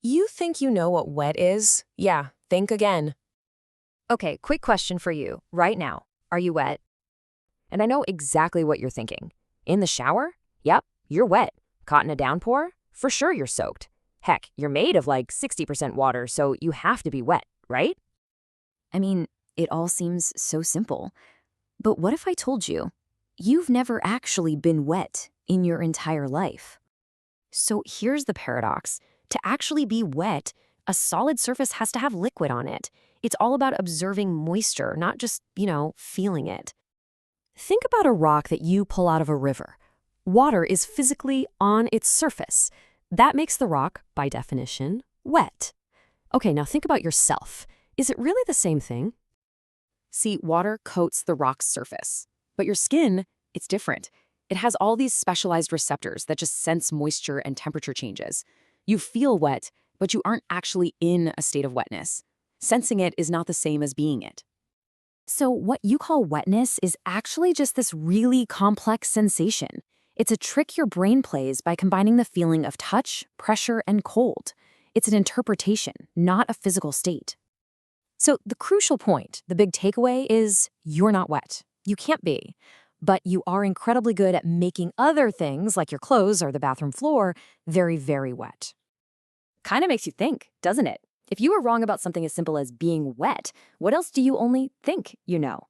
You think you know what wet is? Yeah, think again. Okay, quick question for you right now. Are you wet? And I know exactly what you're thinking. In the shower? Yep, you're wet. Caught in a downpour? For sure you're soaked. Heck, you're made of like 60% water, so you have to be wet, right? I mean, it all seems so simple. But what if I told you, you've never actually been wet in your entire life? So here's the paradox. To actually be wet, a solid surface has to have liquid on it. It's all about observing moisture, not just, feeling it. Think about a rock that you pull out of a river. Water is physically on its surface. That makes the rock, by definition, wet. Okay, now think about yourself. Is it really the same thing? See, water coats the rock's surface. But your skin, it's different. It has all these specialized receptors that just sense moisture and temperature changes. You feel wet, but you aren't actually in a state of wetness. Sensing it is not the same as being it. So what you call wetness is actually just this really complex sensation. It's a trick your brain plays by combining the feeling of touch, pressure, and cold. It's an interpretation, not a physical state. So the crucial point, the big takeaway is you're not wet. You can't be. But you are incredibly good at making other things, like your clothes or the bathroom floor, very, very wet. Kind of makes you think, doesn't it? If you were wrong about something as simple as being wet, what else do you only think you know?